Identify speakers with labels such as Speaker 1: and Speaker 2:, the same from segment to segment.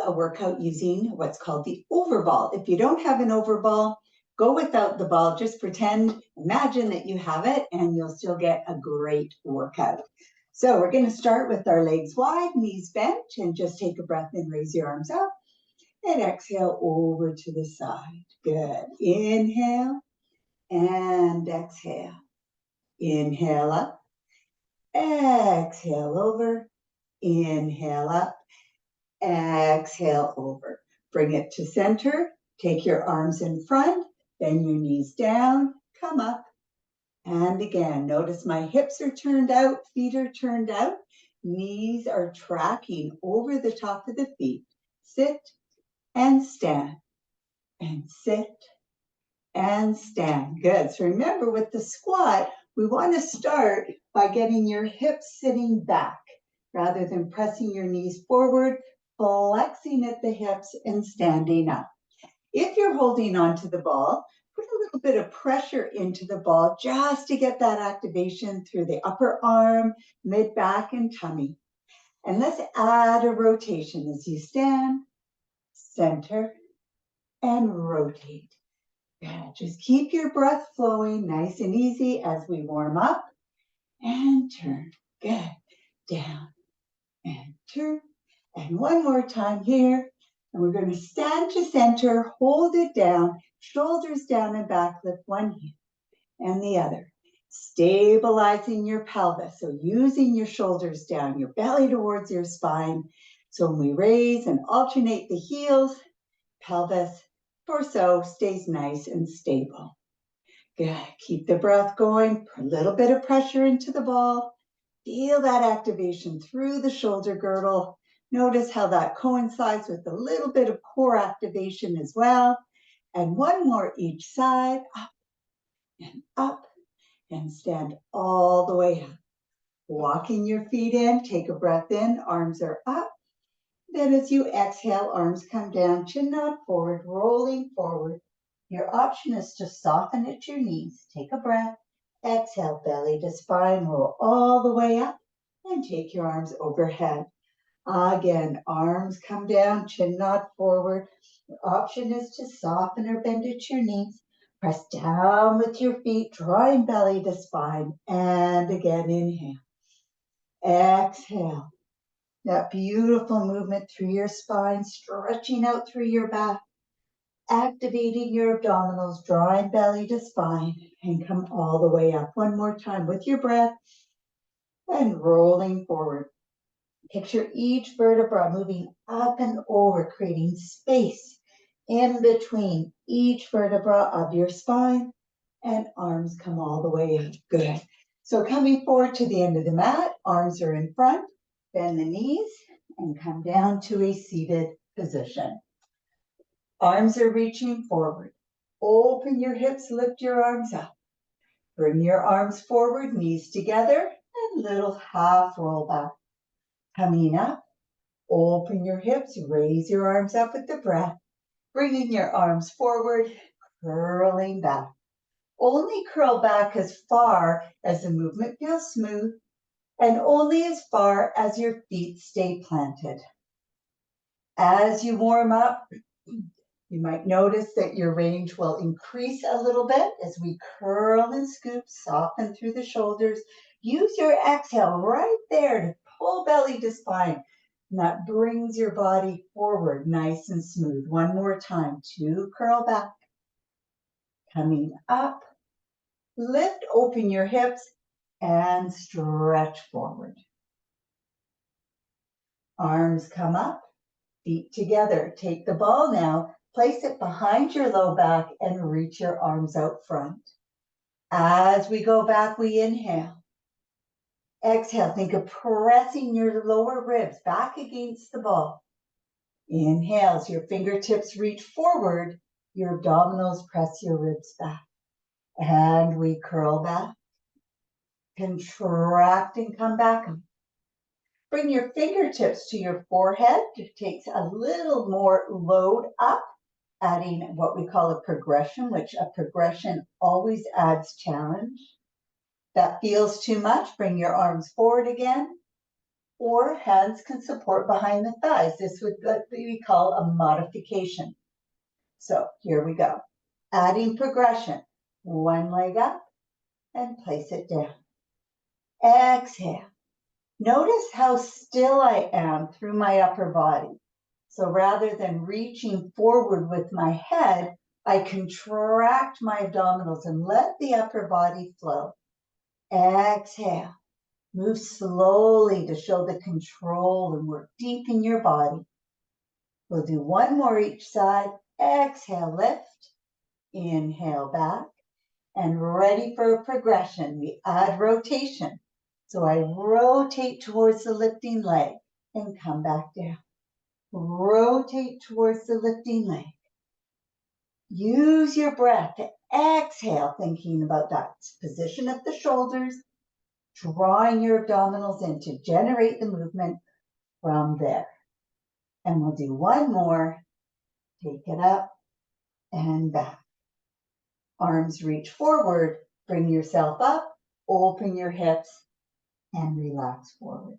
Speaker 1: a workout using what's called the overball. If you don't have an overball, go without the ball. Just imagine that you have it, and you'll still get a great workout. So we're going to start with our legs wide, knees bent, and just take a breath in, raise your arms up, and exhale over to the side. Good. Inhale and exhale. Inhale up, exhale over, inhale up, exhale over. Bring it to center. Take your arms in front, bend your knees down, come up. And again, notice my hips are turned out, feet are turned out, knees are tracking over the top of the feet. Sit and stand, and sit and stand. Good. So remember, with the squat, we want to start by getting your hips sitting back rather than pressing your knees forward, flexing at the hips and standing up. If you're holding onto the ball, put a little bit of pressure into the ball just to get that activation through the upper arm, mid back, and tummy. And let's add a rotation as you stand, center, and rotate. Good. Just keep your breath flowing nice and easy as we warm up and turn. Good. Down and turn. And one more time here. And we're going to stand to center, hold it down, shoulders down and back, lift one hip and the other. Stabilizing your pelvis. So using your shoulders down, your belly towards your spine. So when we raise and alternate the heels, pelvis, torso stays nice and stable. Good. Keep the breath going. Put a little bit of pressure into the ball. Feel that activation through the shoulder girdle. Notice how that coincides with a little bit of core activation as well. And one more each side, up, and stand all the way up. Walking your feet in, take a breath in, arms are up. Then as you exhale, arms come down, chin nod forward, rolling forward. Your option is to soften at your knees. Take a breath, exhale, belly to spine, roll all the way up, and take your arms overhead. Again, arms come down, chin nod forward. Your option is to soften or bend at your knees. Press down with your feet, drawing belly to spine. And again, inhale. Exhale. That beautiful movement through your spine, stretching out through your back, activating your abdominals, drawing belly to spine, and come all the way up. One more time with your breath and rolling forward. Picture each vertebra moving up and over, creating space in between each vertebra of your spine, and arms come all the way up. Good. So coming forward to the end of the mat, arms are in front, bend the knees, and come down to a seated position. Arms are reaching forward. Open your hips, lift your arms up. Bring your arms forward, knees together, and little half roll back. Coming up, open your hips, raise your arms up with the breath, bringing your arms forward, curling back. Only curl back as far as the movement feels smooth, and only as far as your feet stay planted. As you warm up, you might notice that your range will increase a little bit as we curl and scoop, soften through the shoulders. Use your exhale right there to pull belly to spine. And that brings your body forward nice and smooth. One more time, to curl back. Coming up, lift, open your hips, and stretch forward. Arms come up, feet together. Take the ball now, place it behind your low back, and reach your arms out front. As we go back, we inhale. Exhale, think of pressing your lower ribs back against the ball. Inhale, as your fingertips reach forward, your abdominals press your ribs back. And we curl back, contract and come back. Bring your fingertips to your forehead. It takes a little more load up, adding what we call a progression, which a progression always adds challenge. That feels too much, bring your arms forward again. or hands can support behind the thighs. This would we call a modification. So here we go. Adding progression. One leg up and place it down. Exhale. Notice how still I am through my upper body. So rather than reaching forward with my head, I contract my abdominals and let the upper body flow. Exhale. Move slowly to show the control and work deep in your body. We'll do one more each side. Exhale, lift. Inhale, back. And ready for a progression. We add rotation. So I rotate towards the lifting leg and come back down. Rotate towards the lifting leg. Use your breath to exhale, thinking about that position of the shoulders, drawing your abdominals in to generate the movement from there. And we'll do one more. Take it up and back. Arms reach forward, bring yourself up, open your hips, and relax forward.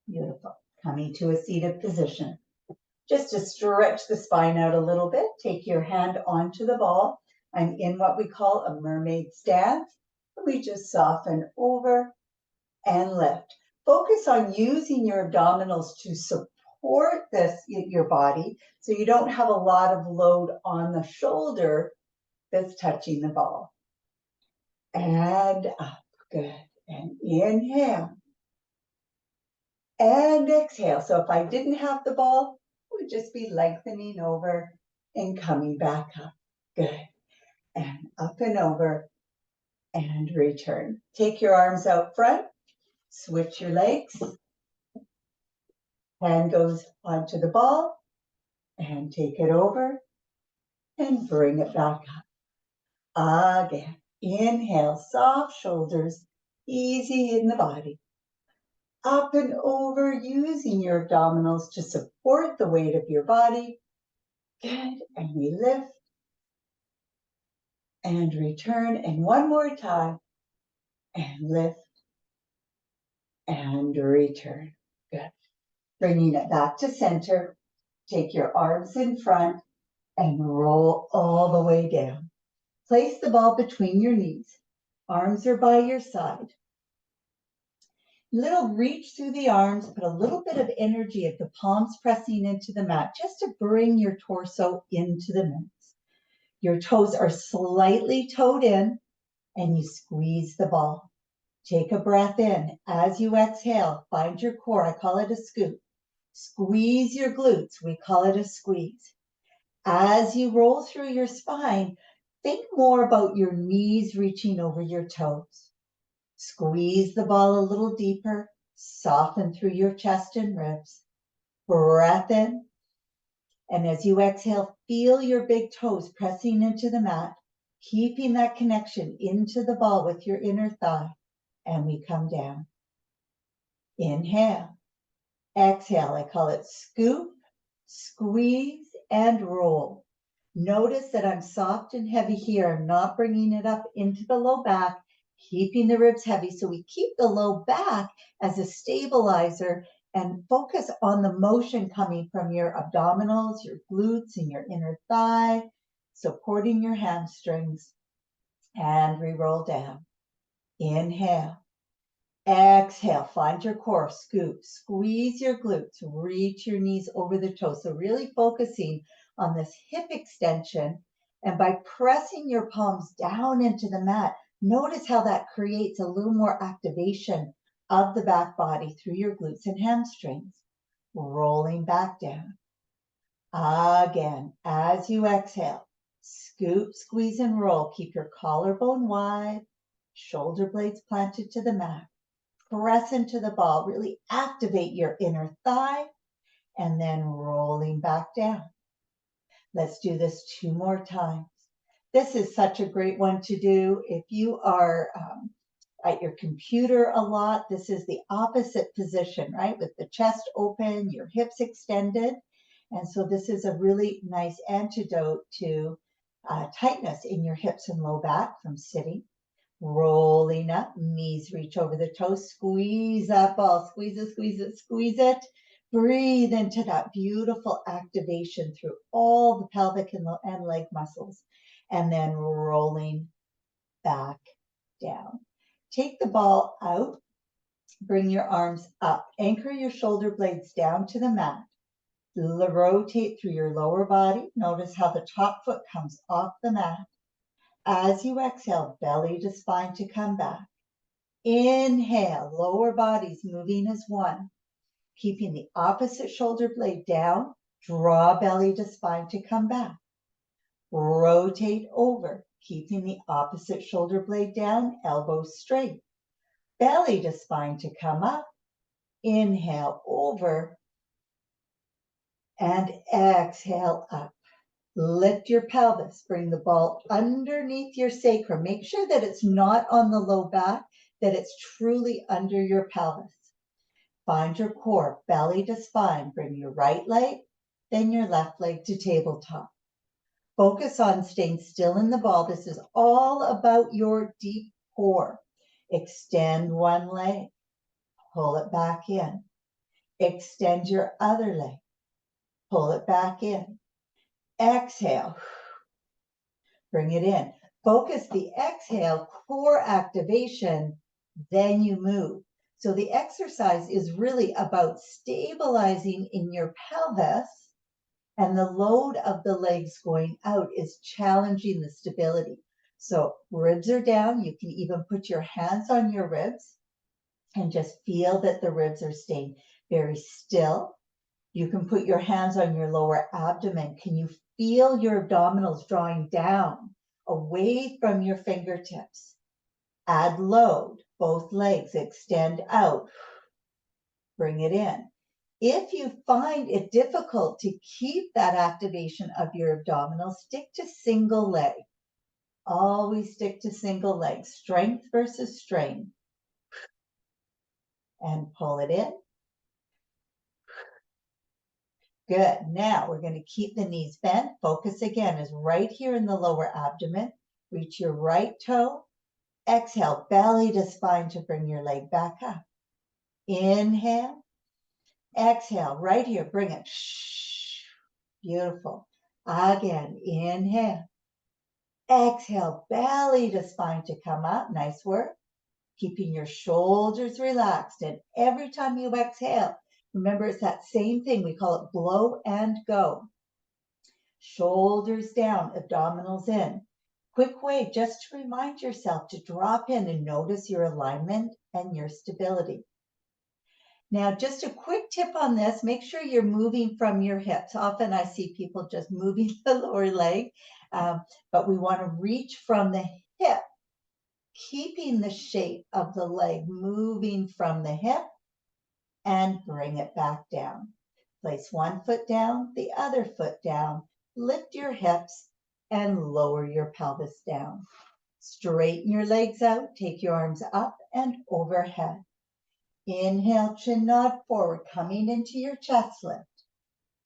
Speaker 1: Beautiful. Coming to a seated position. Just to stretch the spine out a little bit, take your hand onto the ball. I'm in what we call a mermaid stance. We just soften over and lift. Focus on using your abdominals to support your body, so you don't have a lot of load on the shoulder that's touching the ball. And up, good. And inhale. And exhale. So if I didn't have the ball, it would just be lengthening over and coming back up. Good. And up and over and return. Take your arms out front. Switch your legs. Hand goes onto the ball and take it over and bring it back up. Again. Inhale, soft shoulders, easy in the body. Up and over, using your abdominals to support the weight of your body. Good. And we lift and return. And one more time. And lift and return. Good. Bringing it back to center. Take your arms in front and roll all the way down. Place the ball between your knees. Arms are by your side. Little reach through the arms, put a little bit of energy at the palms pressing into the mat, just to bring your torso into the mix. Your toes are slightly toed in, and you squeeze the ball. Take a breath in. As you exhale, find your core. I call it a scoop. Squeeze your glutes. We call it a squeeze. As you roll through your spine, think more about your knees reaching over your toes. Squeeze the ball a little deeper. Soften through your chest and ribs. Breath in. And as you exhale, feel your big toes pressing into the mat, keeping that connection into the ball with your inner thigh. And we come down. Inhale. Exhale. I call it scoop, squeeze, and roll. Notice that I'm soft and heavy here. I'm not bringing it up into the low back, keeping the ribs heavy. So we keep the low back as a stabilizer and focus on the motion coming from your abdominals, your glutes, and your inner thigh, supporting your hamstrings. And we roll down. Inhale. Exhale, find your core, scoop, squeeze your glutes, reach your knees over the toes. So really focusing on this hip extension, and by pressing your palms down into the mat, notice how that creates a little more activation of the back body through your glutes and hamstrings. Rolling back down. Again, as you exhale, scoop, squeeze, and roll. Keep your collarbone wide, shoulder blades planted to the mat. Press into the ball, really activate your inner thigh, and then rolling back down. Let's do this 2 more times. This is such a great one to do if you are at your computer a lot. This is the opposite position, right? With the chest open, your hips extended. And so this is a really nice antidote to tightness in your hips and low back from sitting. Rolling up, knees reach over the toes, squeeze that ball, squeeze it, squeeze it, squeeze it. Breathe into that beautiful activation through all the pelvic and leg muscles, and then rolling back down. Take the ball out, bring your arms up, anchor your shoulder blades down to the mat. Rotate through your lower body. Notice how the top foot comes off the mat. As you exhale, belly to spine to come back. Inhale, lower body's moving as one. Keeping the opposite shoulder blade down, draw belly to spine to come back. Rotate over, keeping the opposite shoulder blade down, elbows straight. Belly to spine to come up. Inhale over and exhale up. Lift your pelvis, bring the ball underneath your sacrum. Make sure that it's not on the low back, that it's truly under your pelvis. Find your core, belly to spine. Bring your right leg, then your left leg to tabletop. Focus on staying still in the ball. This is all about your deep core. Extend one leg, pull it back in. Extend your other leg, pull it back in. Exhale. Bring it in. Focus the exhale, core activation, then you move. So the exercise is really about stabilizing in your pelvis, and the load of the legs going out is challenging the stability. So ribs are down. You can even put your hands on your ribs and just feel that the ribs are staying very still. You can put your hands on your lower abdomen. Can you feel your abdominals drawing down away from your fingertips? Add load, both legs extend out. Bring it in. If you find it difficult to keep that activation of your abdominals, stick to single leg. Always stick to single leg. Strength versus strain. And pull it in. Good. Now we're going to keep the knees bent. Focus again is right here in the lower abdomen. Reach your right toe. Exhale, belly to spine to bring your leg back up. Inhale. Exhale, right here. Bring it. Beautiful. Again, inhale. Exhale, belly to spine to come up. Nice work. Keeping your shoulders relaxed. And every time you exhale, remember, it's that same thing. We call it blow and go. Shoulders down, abdominals in. Quick way just to remind yourself to drop in and notice your alignment and your stability. Now, just a quick tip on this, make sure you're moving from your hips. Often I see people just moving the lower leg, but we want to reach from the hip, keeping the shape of the leg moving from the hip, and bring it back down. Place one foot down, the other foot down. Lift your hips and lower your pelvis down. Straighten your legs out, take your arms up and overhead. Inhale, chin nod forward, coming into your chest lift.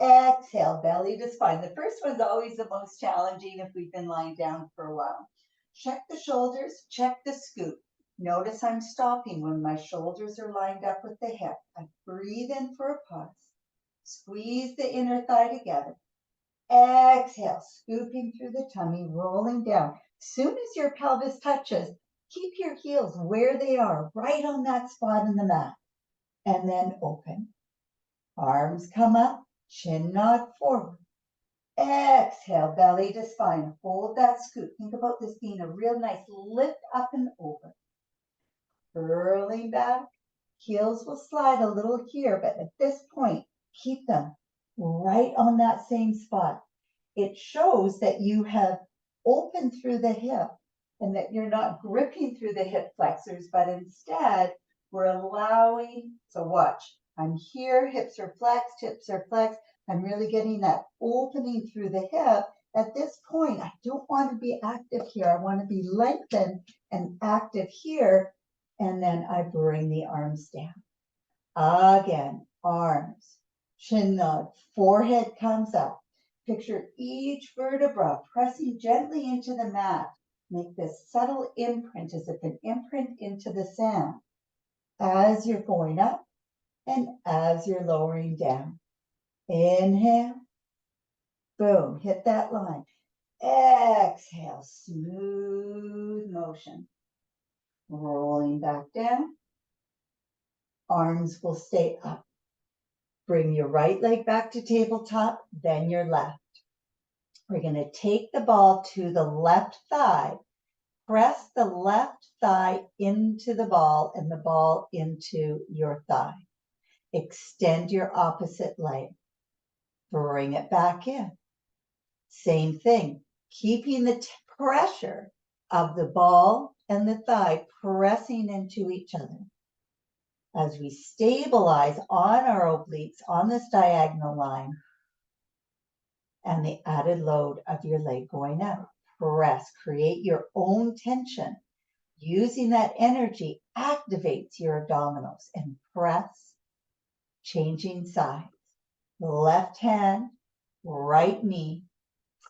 Speaker 1: Exhale, belly to spine. The first one's always the most challenging if we've been lying down for a while. Check the shoulders, check the scoop. Notice I'm stopping when my shoulders are lined up with the hip. I breathe in for a pause. Squeeze the inner thigh together. Exhale, scooping through the tummy, rolling down. Soon as your pelvis touches, keep your heels where they are, right on that spot in the mat. And then open. Arms come up, chin nod forward. Exhale, belly to spine. Hold that scoop. Think about this being a real nice lift up and over. Curling back. Heels will slide a little here, but at this point, keep them right on that same spot. It shows that you have opened through the hip and that you're not gripping through the hip flexors, but instead we're allowing, so watch, I'm here, hips are flexed. I'm really getting that opening through the hip. At this point, I don't want to be active here. I want to be lengthened and active here. And then I bring the arms down. Again, arms, chin nod, forehead comes up. Picture each vertebra pressing gently into the mat. Make this subtle imprint as if an imprint into the sand as you're going up and as you're lowering down. Inhale. Boom, hit that line. Exhale, smooth motion. Rolling back down. Arms will stay up. Bring your right leg back to tabletop, then your left. We're going to take the ball to the left thigh. Press the left thigh into the ball and the ball into your thigh. Extend your opposite leg. Bring it back in. Same thing, keeping the pressure of the ball and the thigh pressing into each other. As we stabilize on our obliques on this diagonal line and the added load of your leg going out. Press, create your own tension. Using that energy activates your abdominals and press, changing sides. Left hand, right knee,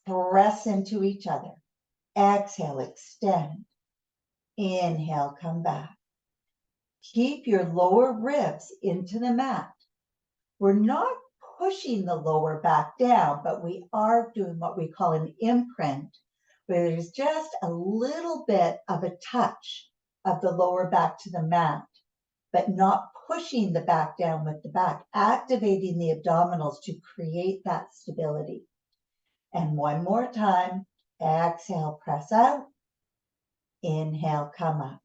Speaker 1: press into each other. Exhale, extend. Inhale, come back. Keep your lower ribs into the mat. We're not pushing the lower back down, but we are doing what we call an imprint, where there's just a little bit of a touch of the lower back to the mat, but not pushing the back down with the back, activating the abdominals to create that stability. And one more time, exhale, press out. Inhale, come up.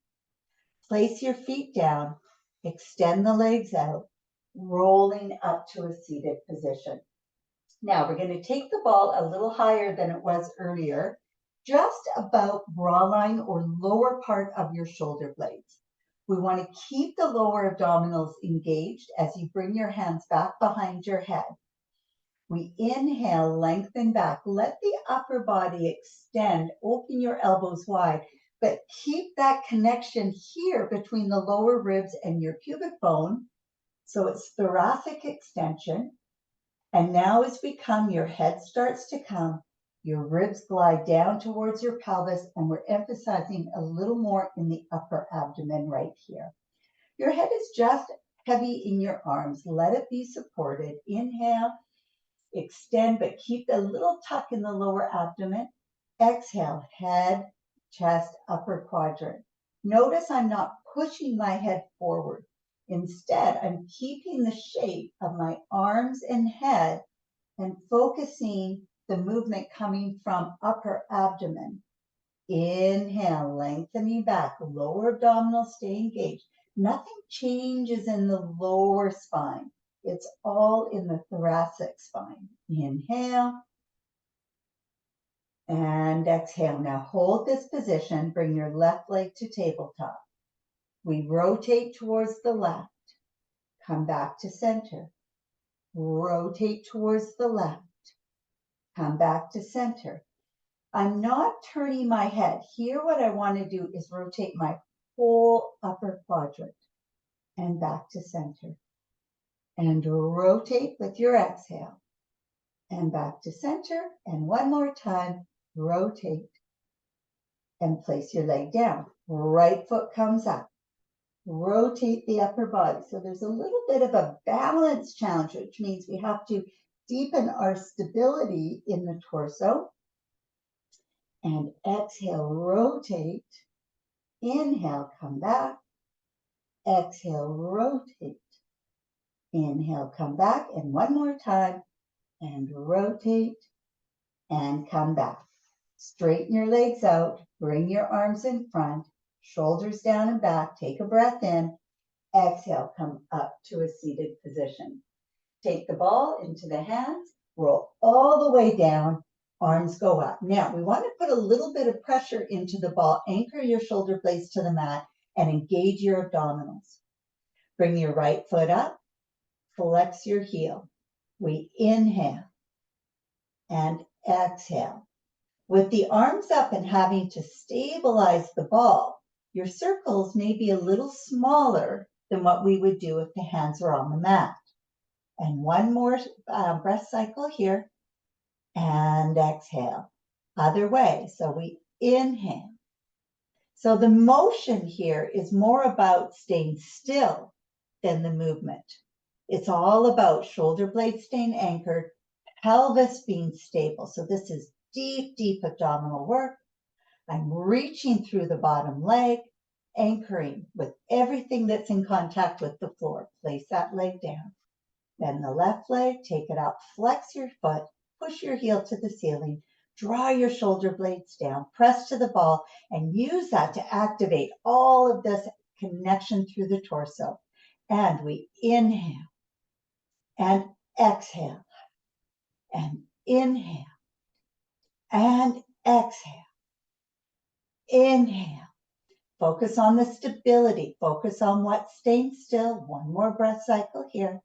Speaker 1: Place your feet down, extend the legs out, rolling up to a seated position. Now we're going to take the ball a little higher than it was earlier, just about bra line or lower part of your shoulder blades. We want to keep the lower abdominals engaged as you bring your hands back behind your head. We inhale, lengthen back, let the upper body extend, open your elbows wide, but keep that connection here between the lower ribs and your pubic bone. So it's thoracic extension. And now as we come, your head starts to come, your ribs glide down towards your pelvis, and we're emphasizing a little more in the upper abdomen right here. Your head is just heavy in your arms. Let it be supported. Inhale, extend, but keep a little tuck in the lower abdomen. Exhale, head, chest, upper quadrant. Notice I'm not pushing my head forward. Instead, I'm keeping the shape of my arms and head and focusing the movement coming from upper abdomen. Inhale, lengthening back, lower abdominals stay engaged. Nothing changes in the lower spine. It's all in the thoracic spine. Inhale and exhale. Now hold this position. Bring your left leg to tabletop. We rotate towards the left. Come back to center. Rotate towards the left. Come back to center. I'm not turning my head. Here what I want to do is rotate my whole upper quadrant and back to center. And rotate with your exhale. And back to center. And one more time, rotate. And place your leg down. Right foot comes up. Rotate the upper body. So there's a little bit of a balance challenge, which means we have to deepen our stability in the torso. And exhale, rotate. Inhale, come back. Exhale, rotate. Inhale, come back. And one more time. And rotate. And come back. Straighten your legs out. Bring your arms in front. Shoulders down and back. Take a breath in. Exhale, come up to a seated position. Take the ball into the hands. Roll all the way down. Arms go up. Now, we want to put a little bit of pressure into the ball. Anchor your shoulder blades to the mat and engage your abdominals. Bring your right foot up. Flex your heel. We inhale and exhale. With the arms up and having to stabilize the ball, your circles may be a little smaller than what we would do if the hands are on the mat. And one more breath cycle here. And exhale. Other way. So we inhale So the motion here is more about staying still than the movement. It's all about shoulder blades staying anchored, pelvis being stable. So this is deep, deep abdominal work. I'm reaching through the bottom leg, anchoring with everything that's in contact with the floor. Place that leg down. Then the left leg, take it up, flex your foot, push your heel to the ceiling, draw your shoulder blades down, press to the ball, and use that to activate all of this connection through the torso. And we inhale and exhale and inhale and exhale. Inhale. Focus on the stability. Focus on what's staying still. One more breath cycle here.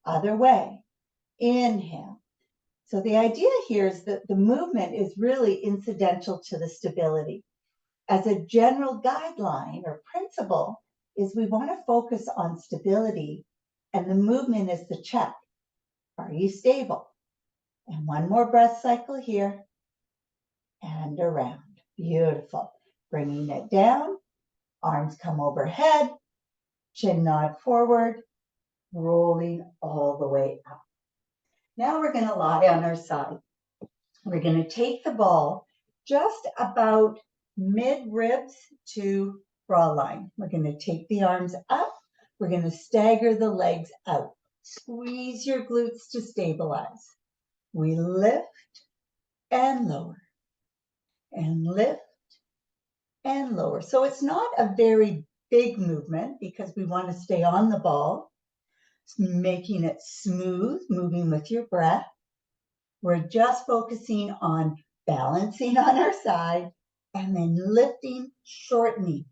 Speaker 1: Other way. Inhale. So the idea here is that the movement is really incidental to the stability. As a general guideline or principle is we want to focus on stability, and the movement is the check. Are you stable? And one more breath cycle here and around. Beautiful. Bringing it down, arms come overhead, chin nod forward, rolling all the way up. Now we're going to lie on our side. We're going to take the ball just about mid-ribs to bra line. We're going to take the arms up. We're going to stagger the legs out. Squeeze your glutes to stabilize. We lift and lower, and lift and lower. So it's not a very big movement because we want to stay on the ball, making it smooth, moving with your breath. We're just focusing on balancing on our side and then lifting, shortening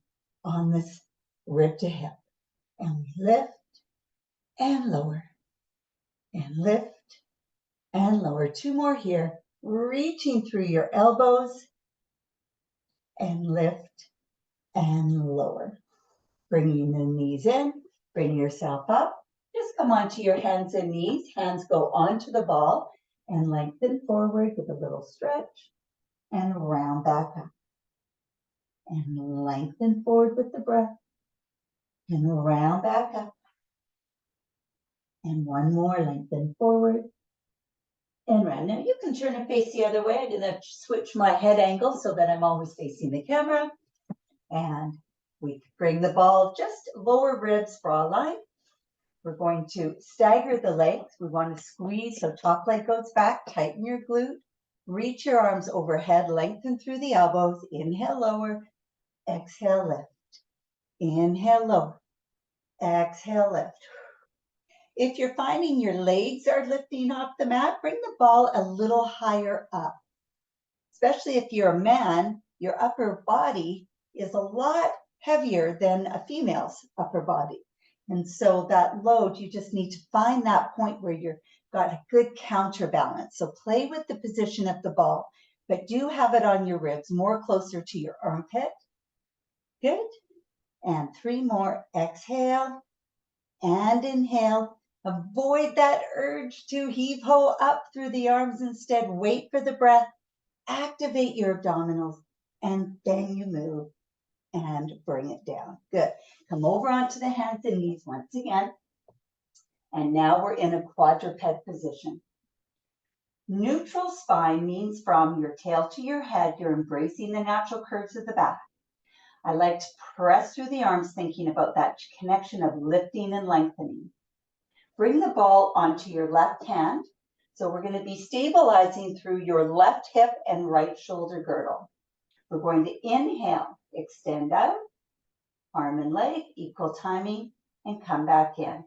Speaker 1: on this rib to hip. And we lift and lower and lift and lower. Two more here. Reaching through your elbows and lift and lower. Bringing the knees in, bring yourself up. Just come onto your hands and knees. Hands go onto the ball and lengthen forward with a little stretch and round back up. And lengthen forward with the breath and round back up. And one more, lengthen forward and round. Now you can turn and face the other way. I'm going to switch my head angle so that I'm always facing the camera. And we bring the ball just lower ribs, bra line. We're going to stagger the legs. We want to squeeze so top leg goes back, tighten your glute, reach your arms overhead, lengthen through the elbows, inhale, lower, exhale, lift. Inhale, lower, exhale, lift. If you're finding your legs are lifting off the mat, bring the ball a little higher up. Especially if you're a man, your upper body is a lot heavier than a female's upper body. And so that load, you just need to find that point where you've got a good counterbalance. So play with the position of the ball, but do have it on your ribs, more closer to your armpit. Good. And three more. Exhale and inhale. Avoid that urge to heave-ho up through the arms. Instead, wait for the breath. Activate your abdominals, and then you move and bring it down. Good. Come over onto the hands and knees once again. And now we're in a quadruped position. Neutral spine means from your tail to your head, you're embracing the natural curves of the back. I like to press through the arms, thinking about that connection of lifting and lengthening. Bring the ball onto your left hand. So we're going to be stabilizing through your left hip and right shoulder girdle. We're going to inhale, extend out, arm and leg, equal timing, and come back in.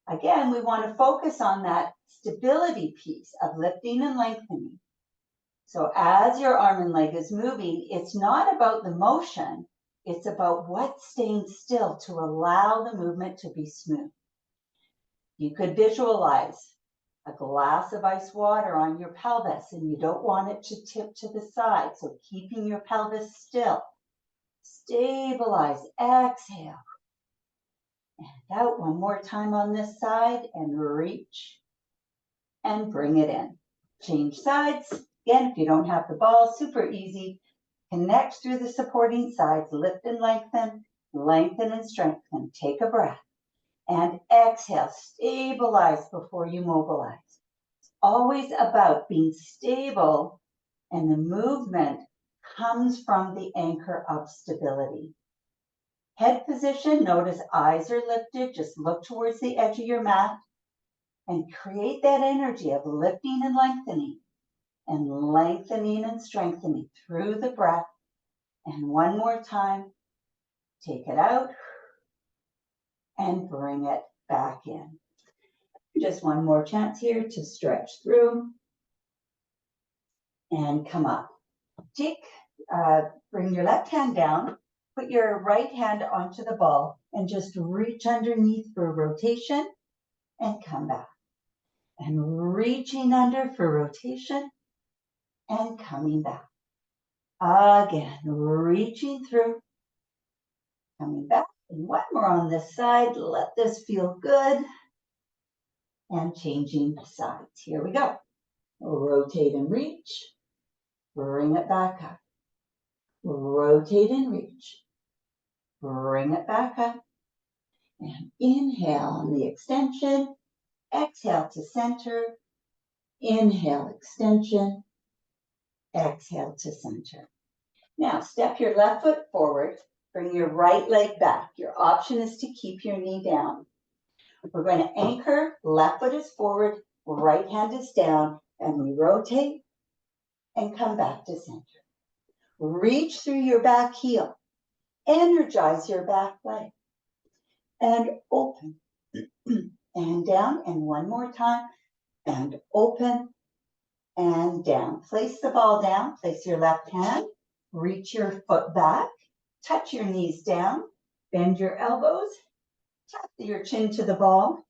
Speaker 1: Again, we want to focus on that stability piece of lifting and lengthening. So as your arm and leg is moving, it's not about the motion, it's about what's staying still to allow the movement to be smooth. You could visualize a glass of ice water on your pelvis and you don't want it to tip to the side, so keeping your pelvis still. Stabilize, exhale. And out one more time on this side and reach and bring it in. Change sides. Again, if you don't have the ball, super easy. Connect through the supporting sides. Lift and lengthen, lengthen and strengthen. Take a breath. And exhale. Stabilize before you mobilize. It's always about being stable, and the movement comes from the anchor of stability. Head position, notice eyes are lifted. Just look towards the edge of your mat and create that energy of lifting and lengthening and strengthening through the breath. And one more time, take it out and bring it back in. Just one more chance here to stretch through and come up. Bring your left hand down, put your right hand onto the ball and just reach underneath for rotation and come back. And reaching under for rotation and coming back. Again, reaching through, coming back. And one more on this side. Let this feel good. And changing sides. Here we go. Rotate and reach. Bring it back up. Rotate and reach. Bring it back up. And inhale on the extension. Exhale to center. Inhale, extension. Exhale to center. Now, step your left foot forward. Bring your right leg back. Your option is to keep your knee down. We're going to anchor. Left foot is forward. Right hand is down. And we rotate and come back to center. Reach through your back heel. Energize your back leg. And open. And down. And one more time. And open. And down. Place the ball down. Place your left hand. Reach your foot back. Touch your knees down. Bend your elbows. Tap your chin to the ball.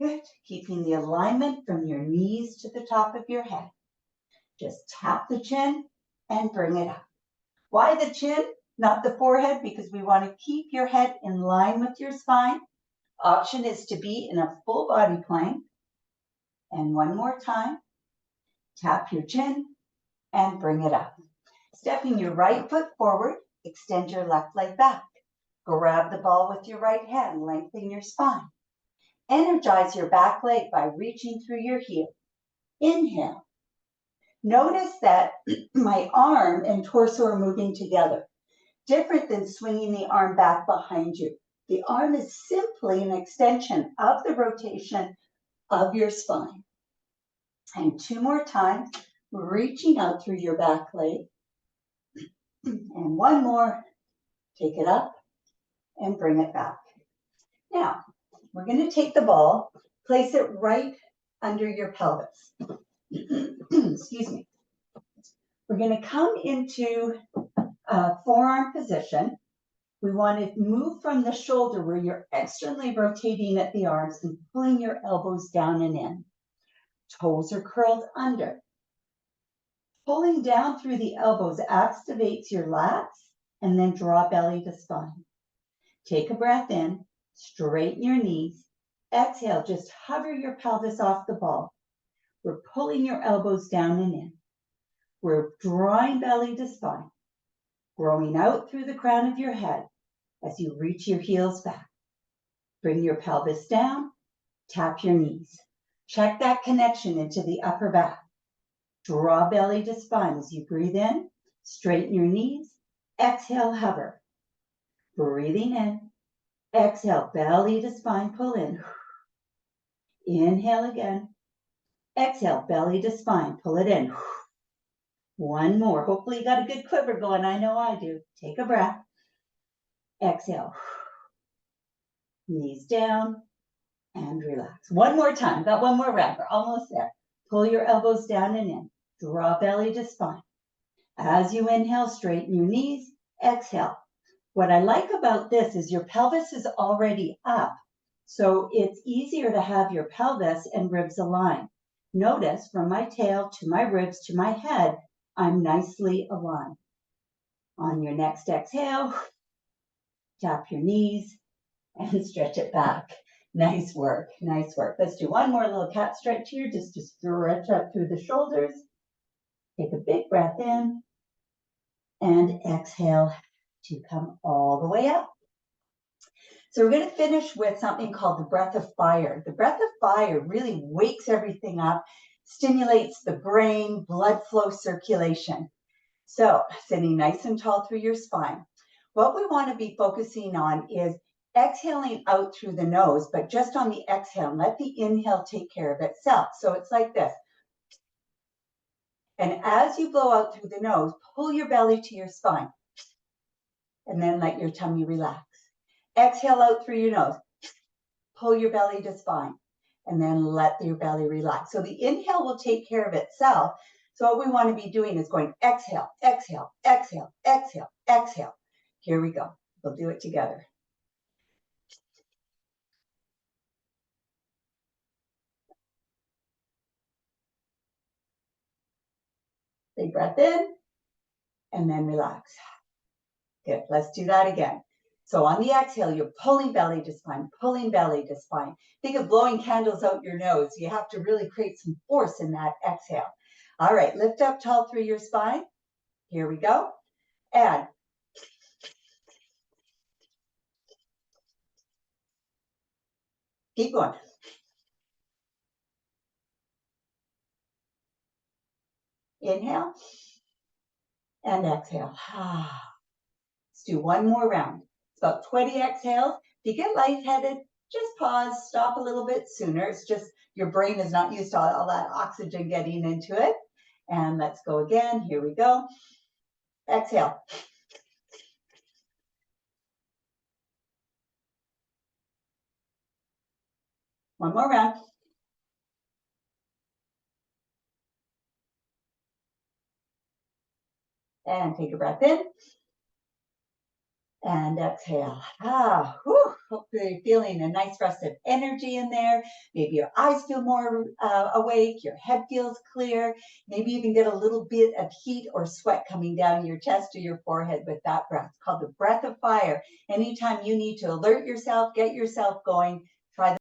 Speaker 1: Good. Keeping the alignment from your knees to the top of your head. Just tap the chin and bring it up. Why the chin, not the forehead? Because we want to keep your head in line with your spine. Option is to be in a full body plank. And one more time. Tap your chin and bring it up. Stepping your right foot forward, extend your left leg back. Grab the ball with your right hand, lengthen your spine. Energize your back leg by reaching through your heel. Inhale. Notice that my arm and torso are moving together, different than swinging the arm back behind you. The arm is simply an extension of the rotation of your spine. And two more times, reaching out through your back leg. And one more, take it up and bring it back. Now, we're going to take the ball, place it right under your pelvis. Excuse me. We're going to come into forearm position. We want to move from the shoulder where you're externally rotating at the arms and pulling your elbows down and in. Toes are curled under. Pulling down through the elbows activates your lats and then draw belly to spine. Take a breath in, straighten your knees. Exhale, just hover your pelvis off the ball. We're pulling your elbows down and in. We're drawing belly to spine, growing out through the crown of your head as you reach your heels back. Bring your pelvis down, tap your knees. Check that connection into the upper back. Draw belly to spine as you breathe in, straighten your knees, exhale, hover. Breathing in, exhale, belly to spine, pull in. Inhale again, exhale, belly to spine, pull it in. One more, hopefully you got a good quiver going, I know I do. Take a breath, exhale, knees down, and relax. One more time, got one more round, we're almost there. Pull your elbows down and in. Draw belly to spine. As you inhale, straighten your knees. Exhale. What I like about this is your pelvis is already up, so it's easier to have your pelvis and ribs aligned. Notice from my tail to my ribs to my head, I'm nicely aligned. On your next exhale, tap your knees and stretch it back. Nice work, nice work. Let's do one more little cat stretch here, just to stretch up through the shoulders. Take a big breath in And exhale to come all the way up. So we're going to finish with something called the breath of fire. The breath of fire really wakes everything up, stimulates the brain, blood flow, circulation. So sitting nice and tall through your spine. What we want to be focusing on is exhaling out through the nose, but just on the exhale. Let the inhale take care of itself. So it's like this. And as you blow out through the nose, pull your belly to your spine. And then let your tummy relax. Exhale out through your nose. Pull your belly to spine. And then let your belly relax. So the inhale will take care of itself. So what we want to be doing is going exhale, exhale, exhale, exhale, exhale. Here we go. We'll do it together. Big breath in and then relax. Good. Let's do that again. So on the exhale, you're pulling belly to spine, pulling belly to spine. Think of blowing candles out your nose. You have to really create some force in that exhale. All right, lift up tall through your spine. Here we go. And keep going. Inhale and exhale. Let's do one more round. It's about 20 exhales. If you get lightheaded, just pause, stop a little bit sooner. It's just your brain is not used to all that oxygen getting into it. And let's go again. Here we go. Exhale. One more round. And take a breath in. And exhale. Hopefully you're feeling a nice rest of energy in there. Maybe your eyes feel more awake, your head feels clear. Maybe you can get a little bit of heat or sweat coming down your chest or your forehead with that breath. It's called the breath of fire. Anytime you need to alert yourself, get yourself going,